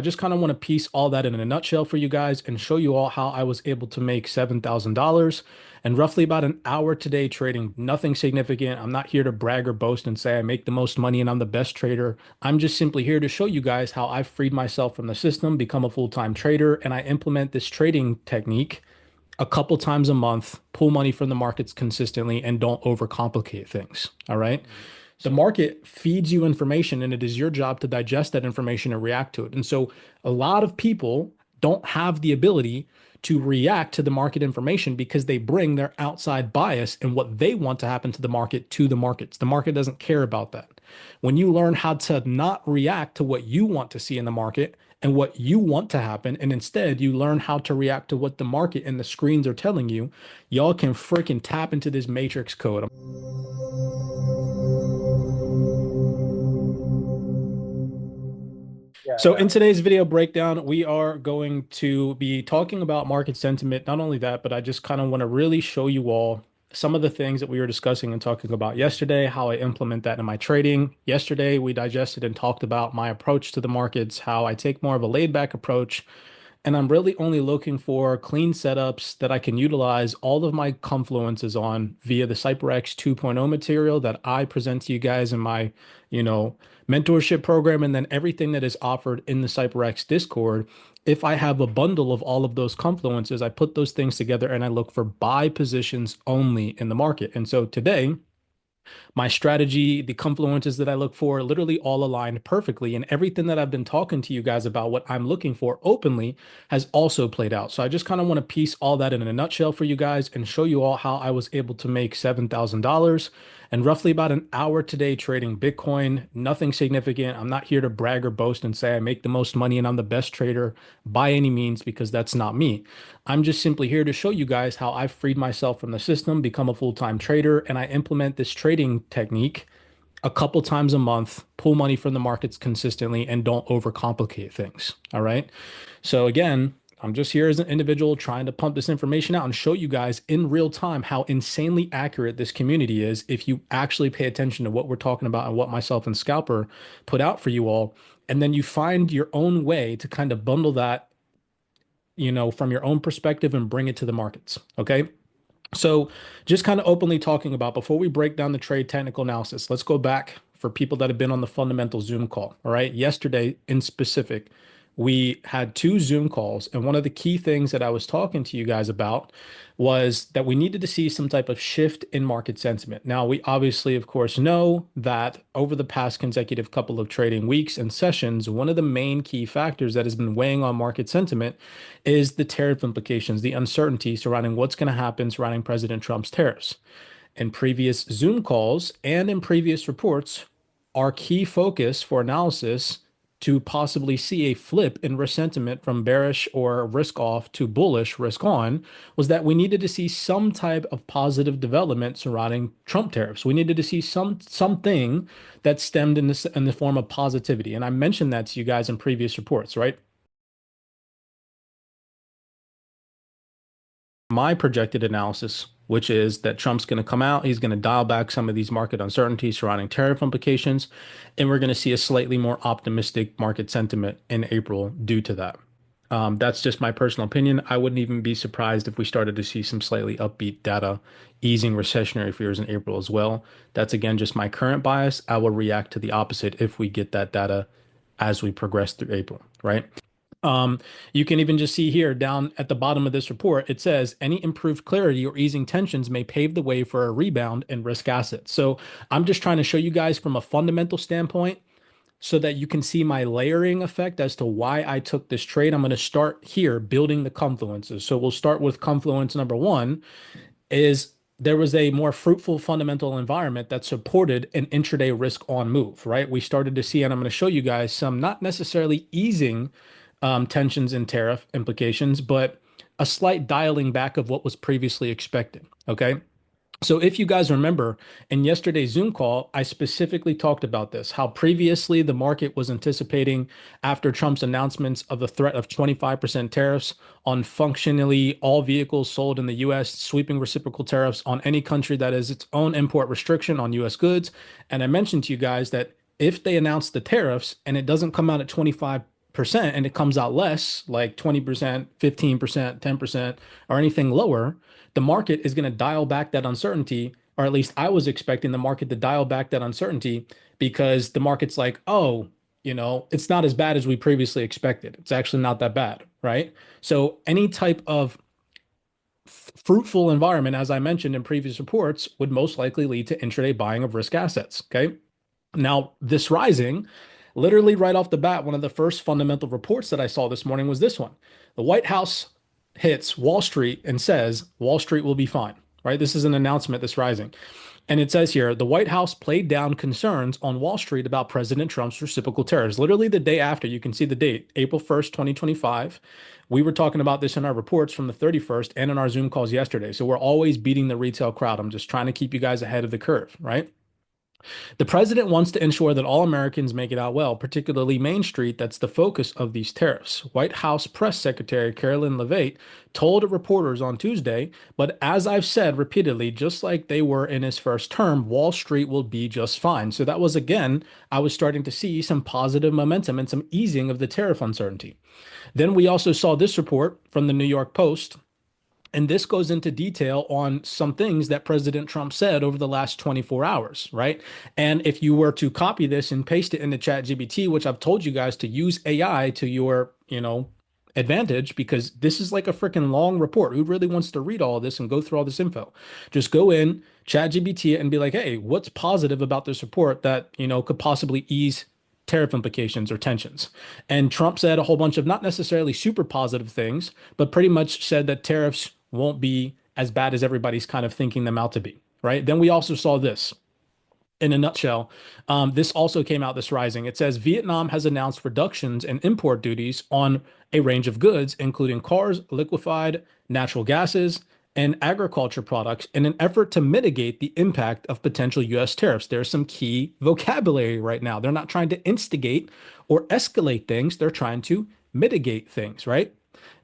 I just kind of want to piece all that in a nutshell for you guys and show you all how I was able to make $7,000 in roughly about an hour today trading. Nothing significant. I'm not here to brag or boast and say I make the most money and I'm the best trader. I'm just simply here to show you guys how I've freed myself from the system, become a full-time trader, and I implement this trading technique a couple times a month, pull money from the markets consistently, and don't overcomplicate things. All right. The market feeds you information and it is your job to digest that information and react to it. And so a lot of people don't have the ability to react to the market information because they bring their outside bias and what they want to happen to the markets. The market doesn't care about that. When you learn how to not react to what you want to see in the market and what you want to happen, and instead you learn how to react to what the market and the screens are telling you, y'all can freaking tap into this matrix code. Yeah, So yeah. in today's video breakdown, we are going to be talking about market sentiment. Not only that, but I just kind of want to really show you all some of the things that we were discussing and talking about yesterday, how I implement that in my trading. Yesterday, we digested and talked about my approach to the markets, how I take more of a laid back approach. And I'm really only looking for clean setups that I can utilize all of my confluences on via the CYPRX 2.0 material that I present to you guys in my, you know, mentorship program, and then everything that is offered in the CyPRX Discord. If I have a bundle of all of those confluences, I put those things together and I look for buy positions only in the market. And so today, my strategy, the confluences that I look for, literally all aligned perfectly. And everything that I've been talking to you guys about what I'm looking for openly has also played out. So I just kind of want to piece all that in a nutshell for you guys and show you all how I was able to make $7,000 in roughly about an hour today trading Bitcoin. Nothing significant. I'm not here to brag or boast and say I make the most money and I'm the best trader by any means, because that's not me. I'm just simply here to show you guys how I've freed myself from the system, become a full-time trader, and I implement this trading technique a couple times a month, pull money from the markets consistently, and don't overcomplicate things. All right. So again, I'm just here as an individual trying to pump this information out and show you guys in real time how insanely accurate this community is if you actually pay attention to what we're talking about and what myself and Scalper put out for you all. And then you find your own way to kind of bundle that, from your own perspective and bring it to the markets. Okay. So just kind of openly talking about before we break down the trade technical analysis, let's go back for people that have been on the fundamental Zoom call. All right. Yesterday in specific, we had two Zoom calls. And one of the key things that I was talking to you guys about was that we needed to see some type of shift in market sentiment. Now, we obviously, of course, know that over the past consecutive couple of trading weeks and sessions, one of the main key factors that has been weighing on market sentiment is the tariff implications, the uncertainty surrounding what's going to happen surrounding President Trump's tariffs. In previous Zoom calls and in previous reports, our key focus for analysis to possibly see a flip in risk sentiment from bearish or risk off to bullish risk on was that we needed to see some type of positive development surrounding Trump tariffs. We needed to see something that stemmed in the form of positivity. And I mentioned that to you guys in previous reports, right? My projected analysis, which is that Trump's going to come out, he's going to dial back some of these market uncertainties surrounding tariff implications, and we're going to see a slightly more optimistic market sentiment in April due to that. That's just my personal opinion. I wouldn't even be surprised if we started to see some slightly upbeat data, easing recessionary fears in April as well. That's again just my current bias. I will react to the opposite if we get that data as we progress through April, right? Um, you can even just see here down at the bottom of this report, it says any improved clarity or easing tensions may pave the way for a rebound in risk assets. So I'm just trying to show you guys from a fundamental standpoint so that you can see my layering effect as to why I took this trade. I'm going to start here building the confluences. So we'll start with confluence number one is there was a more fruitful fundamental environment that supported an intraday risk on move, right? We started to see, and I'm going to show you guys some not necessarily easing tensions and tariff implications, but a slight dialing back of what was previously expected. Okay. So if you guys remember in yesterday's Zoom call, I specifically talked about this, how previously the market was anticipating after Trump's announcements of the threat of 25% tariffs on functionally all vehicles sold in the US, sweeping reciprocal tariffs on any country that has its own import restriction on US goods. And I mentioned to you guys that if they announce the tariffs and it doesn't come out at 25 percent and it comes out less, like 20%, 15%, 10%, or anything lower, the market is going to dial back that uncertainty, or at least I was expecting the market to dial back that uncertainty because the market's like, oh, it's not as bad as we previously expected. It's actually not that bad, right? So any type of fruitful environment, as I mentioned in previous reports, would most likely lead to intraday buying of risk assets. Okay. Now, this rising, literally right off the bat, one of the first fundamental reports that I saw this morning was this one. The White House hits Wall Street and says Wall Street will be fine, right? This is an announcement this rising. And it says here the White House played down concerns on Wall Street about President Trump's reciprocal tariffs. Literally the day after, you can see the date, April 1st, 2025. We were talking about this in our reports from the 31st and in our Zoom calls yesterday. So we're always beating the retail crowd. I'm just trying to keep you guys ahead of the curve, right? The president wants to ensure that all Americans make it out well, particularly Main Street. That's the focus of these tariffs. White House Press Secretary Carolyn Levitt told reporters on Tuesday, but as I've said repeatedly, just like they were in his first term, Wall Street will be just fine. So that was again, I was starting to see some positive momentum and some easing of the tariff uncertainty. Then we also saw this report from the New York Post. And this goes into detail on some things that President Trump said over the last 24 hours, right? And if you were to copy this and paste it into ChatGPT, which I've told you guys to use AI to your, advantage, because this is like a freaking long report. Who really wants to read all of this and go through all this info? Just go in, ChatGPT it and be like, hey, what's positive about this report that, could possibly ease tariff implications or tensions. And Trump said a whole bunch of not necessarily super positive things, but pretty much said that tariffs won't be as bad as everybody's kind of thinking them out to be, right? Then we also saw this in a nutshell. This also came out this rising. It says Vietnam has announced reductions in import duties on a range of goods, including cars, liquefied natural gases, and agriculture products in an effort to mitigate the impact of potential U.S. tariffs. There's some key vocabulary right now. They're not trying to instigate or escalate things. They're trying to mitigate things, right?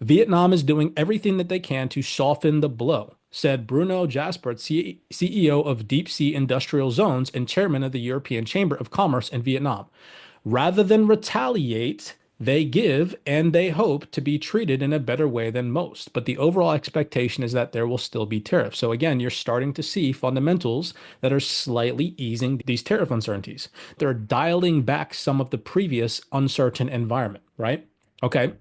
Vietnam is doing everything that they can to soften the blow, said Bruno Jaspert, CEO of Deep Sea Industrial Zones and chairman of the European Chamber of Commerce in Vietnam. Rather than retaliate, they give and they hope to be treated in a better way than most. But the overall expectation is that there will still be tariffs. So again, you're starting to see fundamentals that are slightly easing these tariff uncertainties. They're dialing back some of the previous uncertain environment, right? Okay.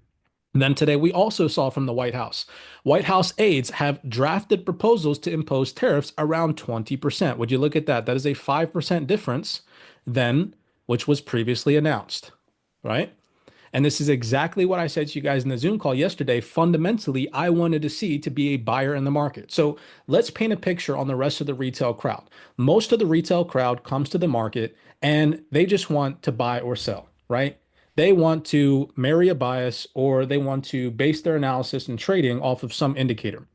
And then today, we also saw from the White House. White House aides have drafted proposals to impose tariffs around 20%. Would you look at that? That is a 5% difference than which was previously announced, right? And this is exactly what I said to you guys in the Zoom call yesterday. Fundamentally, I wanted to see to be a buyer in the market. So let's paint a picture on the rest of the retail crowd. Most of the retail crowd comes to the market and they just want to buy or sell, right? They want to marry a bias or they want to base their analysis and trading off of some indicator.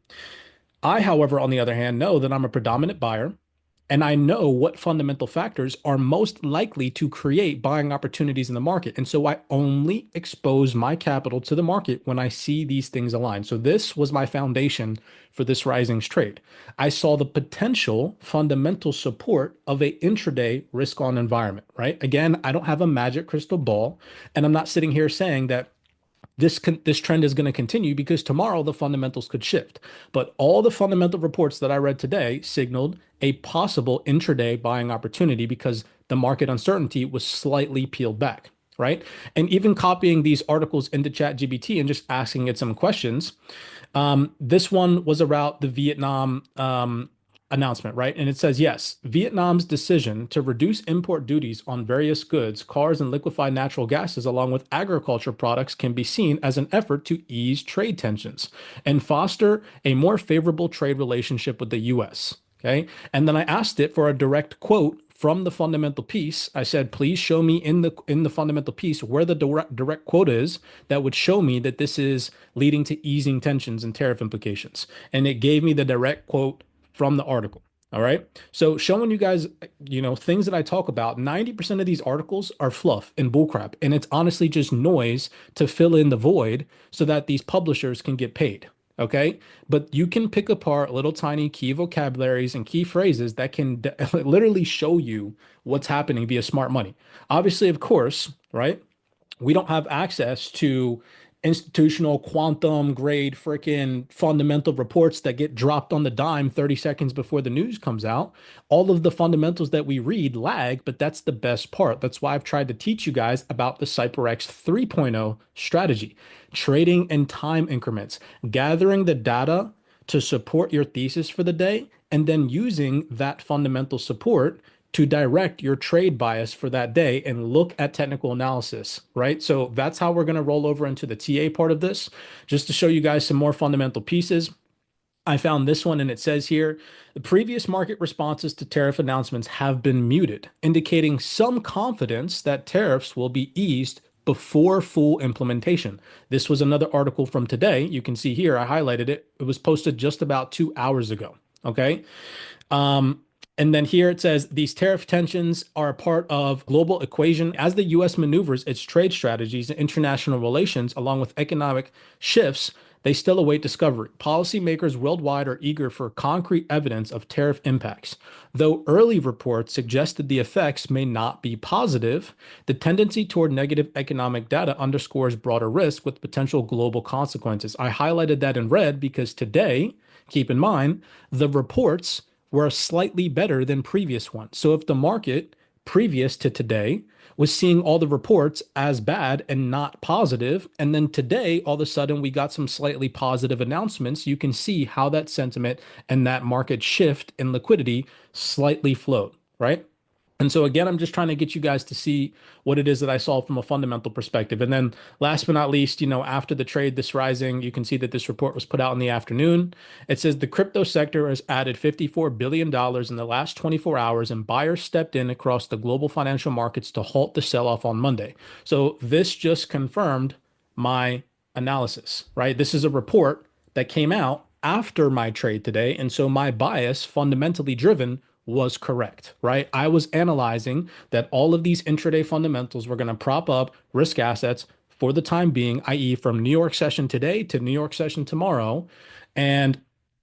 I, however, on the other hand, know that I'm a predominant buyer and I know what fundamental factors are most likely to create buying opportunities in the market. And so I only expose my capital to the market when I see these things align. So this was my foundation for this risings trade. I saw the potential fundamental support of a intraday risk on environment, right? Again, I don't have a magic crystal ball, and I'm not sitting here saying that this trend is going to continue because tomorrow the fundamentals could shift. But all the fundamental reports that I read today signaled a possible intraday buying opportunity because the market uncertainty was slightly peeled back, right? And even copying these articles into ChatGPT and just asking it some questions. This one was about the Vietnam announcement, right? And it says, yes, Vietnam's decision to reduce import duties on various goods, cars, and liquefied natural gases, along with agriculture products, can be seen as an effort to ease trade tensions and foster a more favorable trade relationship with the US. Okay. And then I asked it for a direct quote from the fundamental piece. I said, please show me in the fundamental piece where the direct quote is that would show me that this is leading to easing tensions and tariff implications. And it gave me the direct quote from the article. All right. So showing you guys, things that I talk about, 90% of these articles are fluff and bullcrap. And it's honestly just noise to fill in the void so that these publishers can get paid. Okay. But you can pick apart little tiny key vocabularies and key phrases that can literally show you what's happening via smart money. Obviously, of course, right? we don't have access to institutional quantum grade freaking fundamental reports that get dropped on the dime 30 seconds before the news comes out. All of the fundamentals that we read lag, but that's the best part. That's why I've tried to teach you guys about the CYPRX 3.0 strategy, trading in time increments, gathering the data to support your thesis for the day, and then using that fundamental support to direct your trade bias for that day and look at technical analysis, right? So that's how we're going to roll over into the TA part of this, just to show you guys some more fundamental pieces. I found this one and it says here, the previous market responses to tariff announcements have been muted, indicating some confidence that tariffs will be eased before full implementation. This was another article from today. You can see here, I highlighted it. It was posted just about 2 hours ago. Okay. Um, and then here it says these tariff tensions are a part of global equation as the US maneuvers its trade strategies and international relations along with economic shifts. They still await discovery. Policymakers worldwide are eager for concrete evidence of tariff impacts. Though early reports suggested the effects may not be positive, the tendency toward negative economic data underscores broader risk with potential global consequences. I highlighted that in red because today, keep in mind, the reports were slightly better than previous ones. So if the market previous to today was seeing all the reports as bad and not positive, and then today all of a sudden we got some slightly positive announcements, you can see how that sentiment and that market shift in liquidity slightly flowed, right? And so again, I'm just trying to get you guys to see what it is that I saw from a fundamental perspective. And then last but not least, after the trade this rising, you can see that this report was put out in the afternoon. It says the crypto sector has added $54 billion in the last 24 hours, and buyers stepped in across the global financial markets to halt the sell-off on Monday. So this just confirmed my analysis, right? This is a report that came out after my trade today. And so my bias, fundamentally driven, was correct, right? I was analyzing that all of these intraday fundamentals were going to prop up risk assets for the time being, i.e., from New York session today to New York session tomorrow. And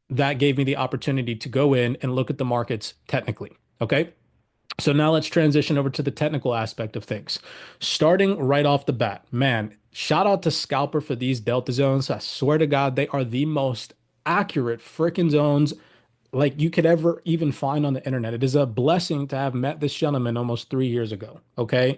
that gave me the opportunity to go in and look at the markets technically. Okay. So now let's transition over to the technical aspect of things. Starting right off the bat, man, shout out to Scalper for these delta zones. I swear to God, they are the most accurate freaking zones like you could ever even find on the internet. It is a blessing to have met this gentleman almost 3 years ago. Okay.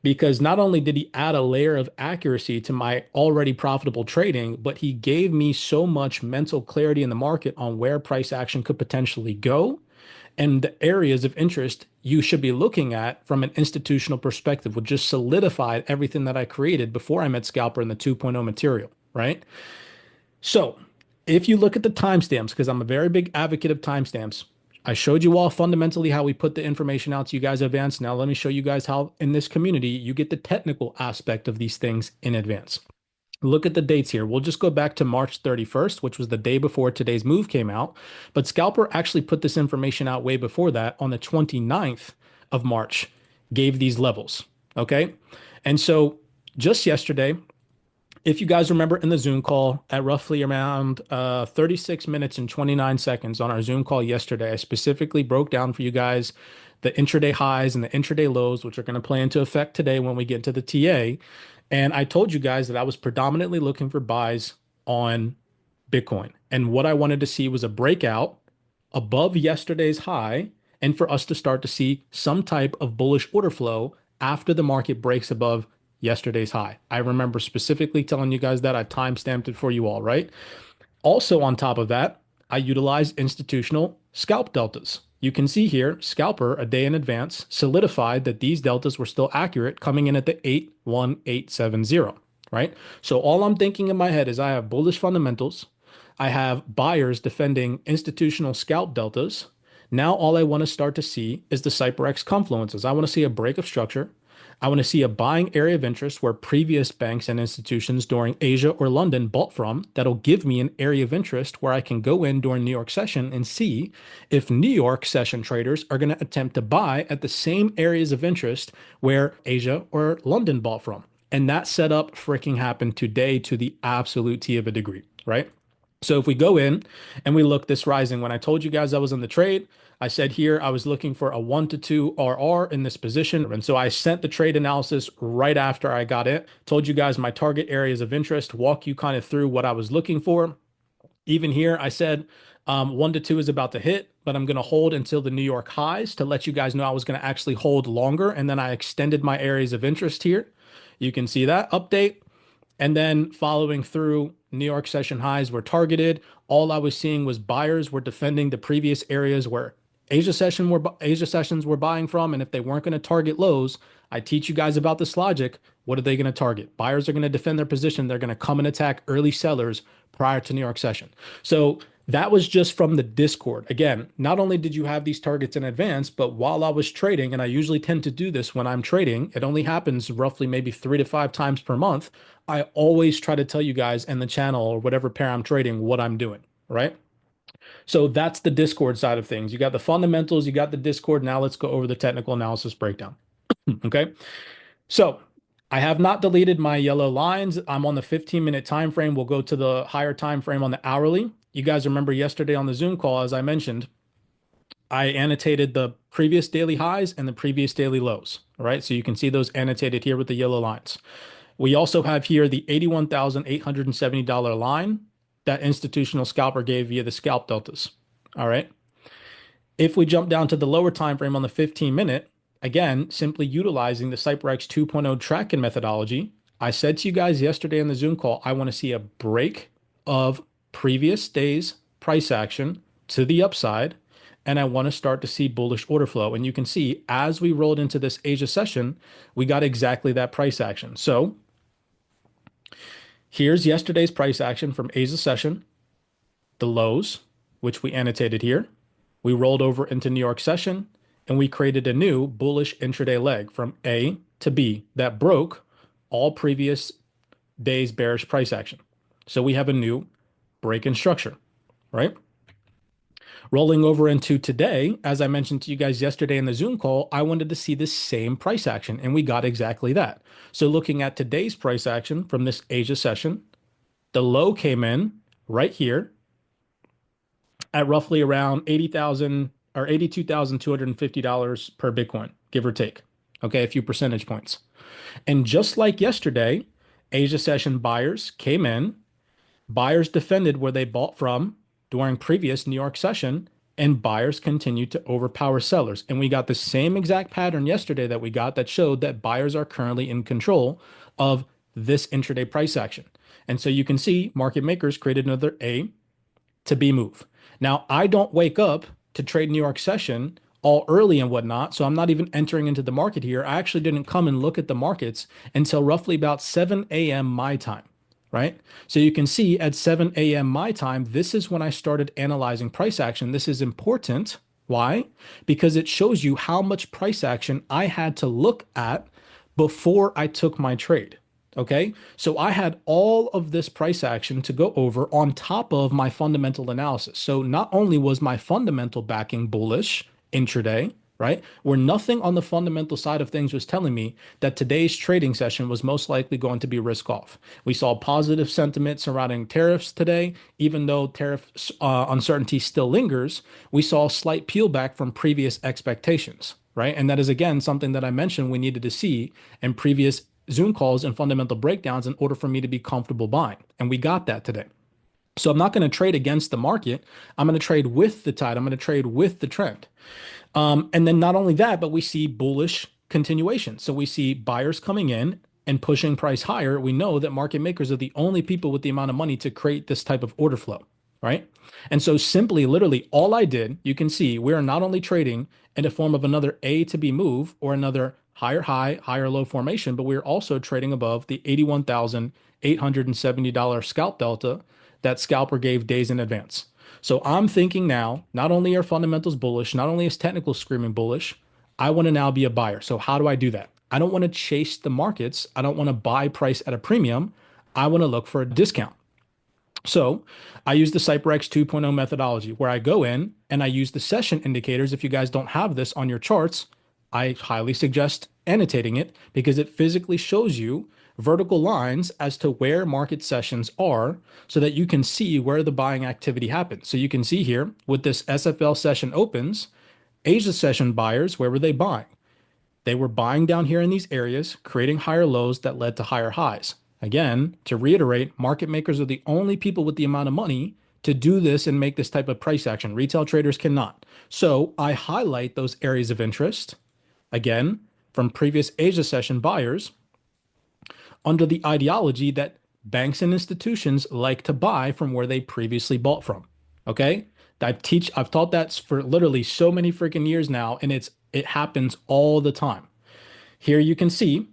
Because not only did he add a layer of accuracy to my already profitable trading, but he gave me so much mental clarity in the market on where price action could potentially go and the areas of interest you should be looking at from an institutional perspective, which just solidified everything that I created before I met Scalper in the 2.0 material, right? So if you look at the timestamps, because I'm a very big advocate of timestamps, I showed you all fundamentally how we put the information out to you guys in advance. Now let me show you guys how in this community you get the technical aspect of these things in advance. Look at the dates here. We'll just go back to March 31st, which was the day before today's move came out. But Scalper actually put this information out way before that on the 29th of March, gave these levels. Okay. And so just yesterday, if you guys remember in the Zoom call at roughly around 36 minutes and 29 seconds on our Zoom call yesterday, I specifically broke down for you guys the intraday highs and the intraday lows, which are going to play into effect today when we get into the TA. And I told you guys that I was predominantly looking for buys on Bitcoin. And what I wanted to see was a breakout above yesterday's high and for us to start to see some type of bullish order flow after the market breaks above yesterday's high. I remember specifically telling you guys that. I timestamped it for you all, right? Also, on top of that, I utilized institutional scalp deltas. You can see here, Scalper, a day in advance, solidified that these deltas were still accurate, coming in at the 81870, right? So all I'm thinking in my head is I have bullish fundamentals. I have buyers defending institutional scalp deltas. Now all I want to start to see is the CYPRX confluences. I want to see a break of structure. I want to see a buying area of interest where previous banks and institutions during Asia or London bought from. That'll give me an area of interest where I can go in during New York session and see if New York session traders are going to attempt to buy at the same areas of interest where Asia or London bought from. And that setup freaking happened today to the absolute T of a degree, right? So if we go in and we look this rising, when I told you guys I was in the trade, I said here I was looking for a 1 to 2 RR in this position. And so I sent the trade analysis right after I got it, told you guys my target areas of interest, walk you kind of through what I was looking for. Even here, I said 1 to 2 is about to hit, but I'm going to hold until the New York highs to let you guys know I was going to actually hold longer. And then I extended my areas of interest here. You can see that update. And then following through, New York session highs were targeted. All I was seeing was buyers were defending the previous areas where Asia sessions were buying from. And if they weren't going to target lows, I teach you guys about this logic. What are they going to target? Buyers are going to defend their position. They're going to come and attack early sellers prior to New York session. So that was just from the Discord. Again, not only did you have these targets in advance, but while I was trading, and I usually tend to do this when I'm trading, it only happens roughly maybe 3 to 5 times per month. I always try to tell you guys in the channel or whatever pair I'm trading what I'm doing, right? So that's the Discord side of things. You got the fundamentals, you got the Discord. Now let's go over the technical analysis breakdown. Okay. So I have not deleted my yellow lines. I'm on the 15-minute time frame. We'll go to the higher time frame on the hourly. You guys remember yesterday on the Zoom call, as I mentioned, I annotated the previous daily highs and the previous daily lows. All right. So you can see those annotated here with the yellow lines. We also have here the $81,870 line that institutional scalper gave via the scalp deltas. All right. If we jump down to the lower time frame on the 15-minute, again, simply utilizing the CYPRX 2.0 tracking methodology, I said to you guys yesterday in the Zoom call, I want to see a break of previous day's price action to the upside, and I want to start to see bullish order flow. And you can see as we rolled into this Asia session, we got exactly that price action. So here's yesterday's price action from Asia session, the lows, which we annotated here. We rolled over into New York session and we created a new bullish intraday leg from A to B that broke all previous days bearish price action. So we have a new break in structure, right? Rolling over into today, as I mentioned to you guys yesterday in the Zoom call, I wanted to see the same price action and we got exactly that. So looking at today's price action from this Asia session, the low came in right here at roughly around 80,000 or $82,250 per Bitcoin, give or take. Okay, a few percentage points. And just like yesterday, Asia session buyers came in, buyers defended where they bought from during previous New York session, and buyers continued to overpower sellers. And we got the same exact pattern yesterday that we got that showed that buyers are currently in control of this intraday price action. And so you can see market makers created another A to B move. Now, I don't wake up to trade New York session all early and whatnot, so I'm not even entering into the market here. I actually didn't come and look at the markets until roughly about 7 a.m. my time, right? So you can see at 7 a.m. my time, this is when I started analyzing price action. This is important. Why? Because it shows you how much price action I had to look at before I took my trade. Okay, so I had all of this price action to go over on top of my fundamental analysis. So not only was my fundamental backing bullish intraday, right, where nothing on the fundamental side of things was telling me that today's trading session was most likely going to be risk off. We saw positive sentiment surrounding tariffs today, even though tariff uncertainty still lingers. We saw a slight peel back from previous expectations, right? And that is again something that I mentioned we needed to see in previous Zoom calls and fundamental breakdowns in order for me to be comfortable buying. And we got that today. So I'm not going to trade against the market. I'm going to trade with the tide. I'm going to trade with the trend. And then not only that, but we see bullish continuation. So we see buyers coming in and pushing price higher. We know that market makers are the only people with the amount of money to create this type of order flow, right? And so simply, literally, all I did, you can see we are not only trading in the form of another A to B move or another higher high, higher low formation, but we're also trading above the $81,870 scalp delta that scalper gave days in advance. So I'm thinking now, not only are fundamentals bullish, not only is technical screaming bullish, I want to now be a buyer. So how do I do that? I don't want to chase the markets. I don't want to buy price at a premium. I want to look for a discount. So I use the CYPRX 2.0 methodology where I go in and I use the session indicators. If you guys don't have this on your charts, I highly suggest annotating it because it physically shows you vertical lines as to where market sessions are so that you can see where the buying activity happens. So you can see here with this SFL session opens, Asia session buyers, where were they buying? They were buying down here in these areas, creating higher lows that led to higher highs. Again, to reiterate, market makers are the only people with the amount of money to do this and make this type of price action. Retail traders cannot. So I highlight those areas of interest, again, from previous Asia session buyers under the ideology that banks and institutions like to buy from where they previously bought from. Okay? I've taught that for literally so many freaking years now, and it happens all the time. Here you can see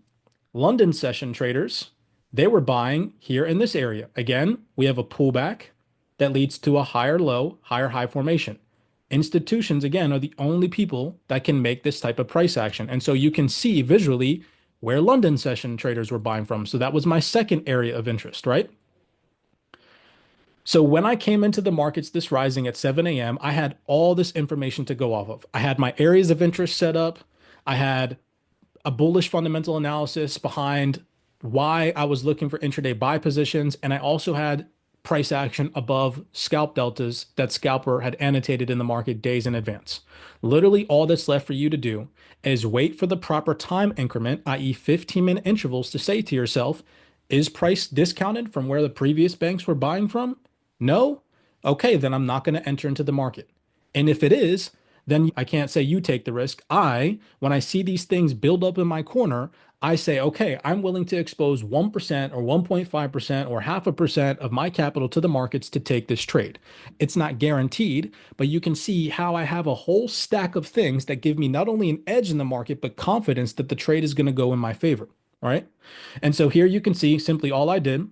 London session traders, they were buying here in this area. Again, we have a pullback that leads to a higher low, higher high formation. Institutions, again, are the only people that can make this type of price action. And so you can see visually where London session traders were buying from. So that was my second area of interest, right? So when I came into the markets this rising at 7 a.m., I had all this information to go off of. I had my areas of interest set up. I had a bullish fundamental analysis behind why I was looking for intraday buy positions. And I also had price action above scalp deltas that Scalper had annotated in the market days in advance. Literally, all that's left for you to do is wait for the proper time increment, i.e., 15-minute intervals, to say to yourself, is price discounted from where the previous banks were buying from? No? Okay, then I'm not going to enter into the market. And if it is, then I can't say you take the risk. When I see these things build up in my corner, I say, okay, I'm willing to expose 1% or 1.5% or 0.5% of my capital to the markets to take this trade. It's not guaranteed, but you can see how I have a whole stack of things that give me not only an edge in the market, but confidence that the trade is going to go in my favor. All right. And so here you can see simply all I did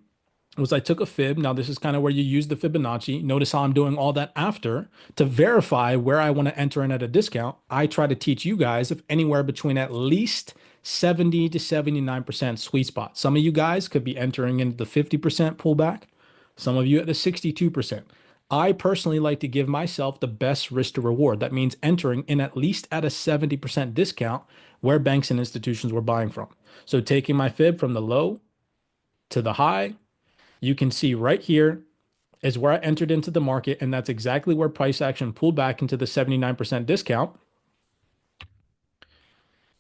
was I took a fib. Now, this is kind of where you use the Fibonacci. Notice how I'm doing all that after to verify where I want to enter in at a discount. I try to teach you guys if anywhere between at least 70 to 79% sweet spot. Some of you guys could be entering into the 50% pullback, some of you at the 62%. I personally like to give myself the best risk to reward. That means entering in at least at a 70% discount where banks and institutions were buying from. So taking my fib from the low to the high, you can see right here is where I entered into the market, and that's exactly where price action pulled back into the 79% discount.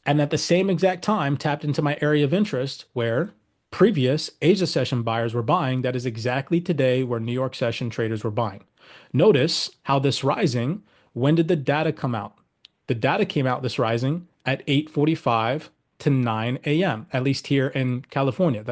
And at the same exact time, tapped into my area of interest where previous Asia session buyers were buying. That is exactly today where New York session traders were buying. Notice how this rising, when did the data come out? The data came out this rising at 8:45 to 9 a.m., at least here in California.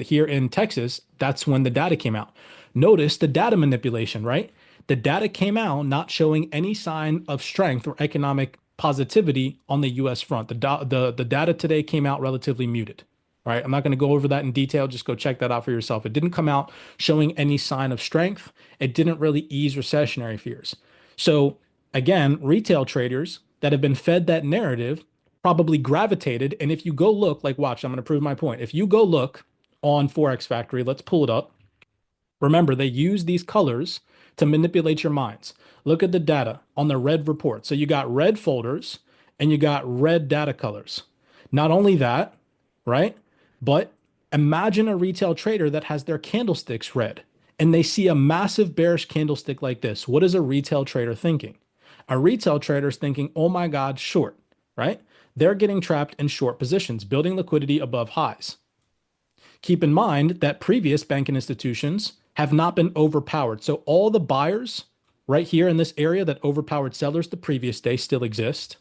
Here in Texas, that's when the data came out. Notice the data manipulation, right? The data came out not showing any sign of strength or economic positivity on the US front. The data today came out relatively muted. All right, I'm not going to go over that in detail. Just go check that out for yourself. It didn't come out showing any sign of strength. It didn't really ease recessionary fears. So again, retail traders that have been fed that narrative probably gravitated. And if you go look, like watch, I'm going to prove my point. If you go look on Forex Factory, let's pull it up. Remember, they use these colors to manipulate your minds. Look at the data on the red report. So you got red folders and you got red data colors. Not only that, right? But imagine a retail trader that has their candlesticks red and they see a massive bearish candlestick like this. What is a retail trader thinking? A retail trader is thinking, oh my God, short, right? They're getting trapped in short positions, building liquidity above highs. Keep in mind that previous banking institutions have not been overpowered. So all the buyers right here in this area that overpowered sellers the previous day still exist.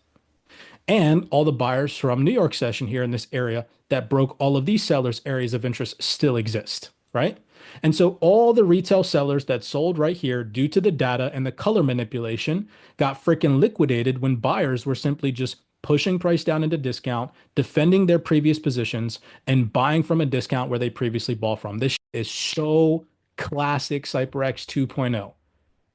And all the buyers from New York session here in this area that broke all of these sellers' areas of interest still exist, right? And so all the retail sellers that sold right here due to the data and the color manipulation got freaking liquidated when buyers were simply just pushing price down into discount, defending their previous positions, and buying from a discount where they previously bought from. This is so classic CYPRX 2.0.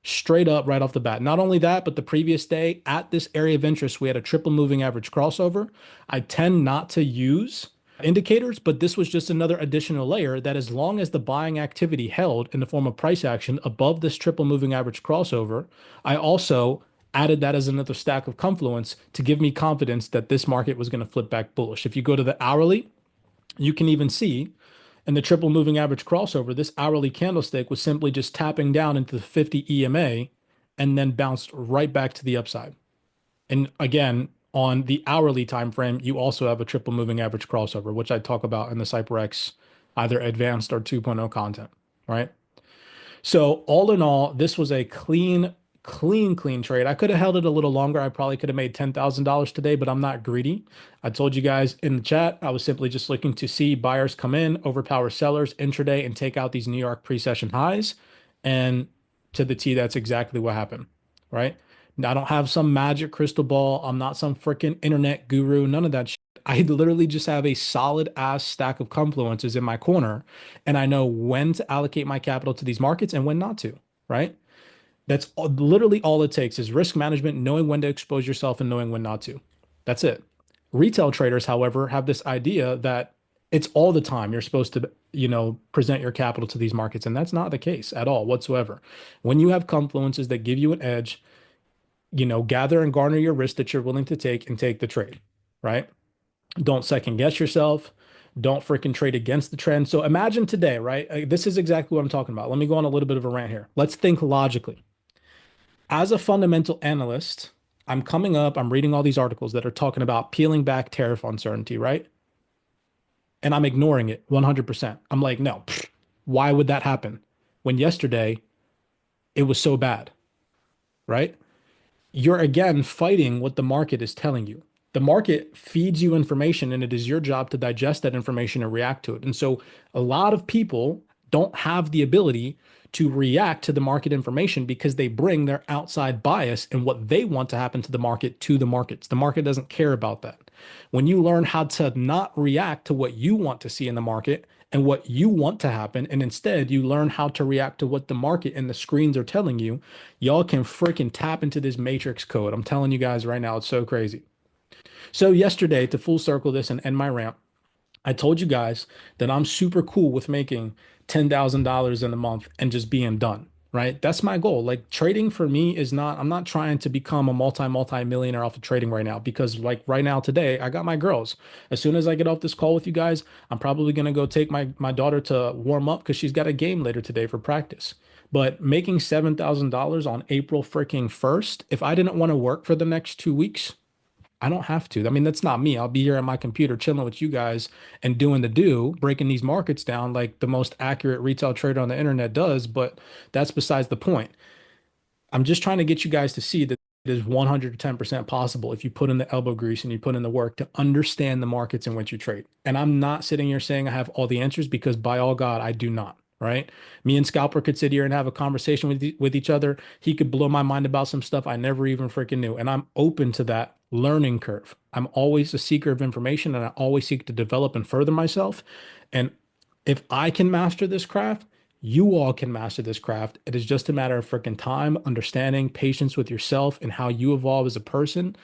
Straight up right off the bat. Not only that, but the previous day at this area of interest, we had a triple moving average crossover. I tend not to use indicators, but this was just another additional layer that as long as the buying activity held in the form of price action above this triple moving average crossover, I also added that as another stack of confluence to give me confidence that this market was going to flip back bullish. If you go to the hourly, You can even see in the triple moving average crossover, this hourly candlestick was simply just tapping down into the 50 EMA and then bounced right back to the upside. And again, on the hourly time frame, you also have a triple moving average crossover, which I talk about in the CYPRX either advanced or 2.0 content, right? So all in all, this was a clean trade. I could have held it a little longer. I probably could have made $10,000 today, but I'm not greedy. I told you guys in the chat, I was simply just looking to see buyers come in, overpower sellers intraday, and take out these New York pre-session highs. And to the T, that's exactly what happened, right? Now, I don't have some magic crystal ball. I'm not some freaking internet guru. None of that shit. I literally just have a solid ass stack of confluences in my corner, and I know when to allocate my capital to these markets and when not to, right? Literally all it takes is risk management, knowing when to expose yourself and knowing when not to. That's it. Retail traders, however, have this idea that it's all the time you're supposed to, present your capital to these markets, and that's not the case at all whatsoever. When you have confluences that give you an edge, gather and garner your risk that you're willing to take and take the trade, right? Don't second guess yourself. Don't freaking trade against the trend. So imagine today, right? This is exactly what I'm talking about. Let me go on a little bit of a rant here. Let's think logically. As a fundamental analyst, I'm coming up, I'm reading all these articles that are talking about peeling back tariff uncertainty, right? And I'm ignoring it 100%. I'm like, no, why would that happen? When yesterday it was so bad, right? You're again fighting what the market is telling you. The market feeds you information and it is your job to digest that information and react to it. And so a lot of people don't have the ability to react to the market information because they bring their outside bias and what they want to happen to the markets. The market doesn't care about that. When you learn how to not react to what you want to see in the market and what you want to happen, and instead you learn how to react to what the market and the screens are telling you, y'all can freaking tap into this matrix code. I'm telling you guys right now, it's so crazy. So yesterday, to full circle this and end my rant, I told you guys that I'm super cool with making $10,000 in a month and just being done, right? That's my goal. Like trading for me is not, I'm not trying to become a multi-millionaire off of trading right now because like right now today, I got my girls. As soon as I get off this call with you guys, I'm probably going to go take my daughter to warm up because she's got a game later today for practice. But making $7,000 on April freaking 1st, if I didn't want to work for the next 2 weeks, I don't have to. I mean, that's not me. I'll be here at my computer chilling with you guys and doing the do, breaking these markets down like the most accurate retail trader on the internet does. But that's besides the point. I'm just trying to get you guys to see that it is 110% possible if you put in the elbow grease and you put in the work to understand the markets in which you trade. And I'm not sitting here saying I have all the answers because by all God, I do not. Right? Me and Scalper could sit here and have a conversation with each other. He could blow my mind about some stuff I never even freaking knew. And I'm open to that learning curve. I'm always a seeker of information and I always seek to develop and further myself. And if I can master this craft, you all can master this craft. It is just a matter of freaking time, understanding, patience with yourself, and how you evolve as a person.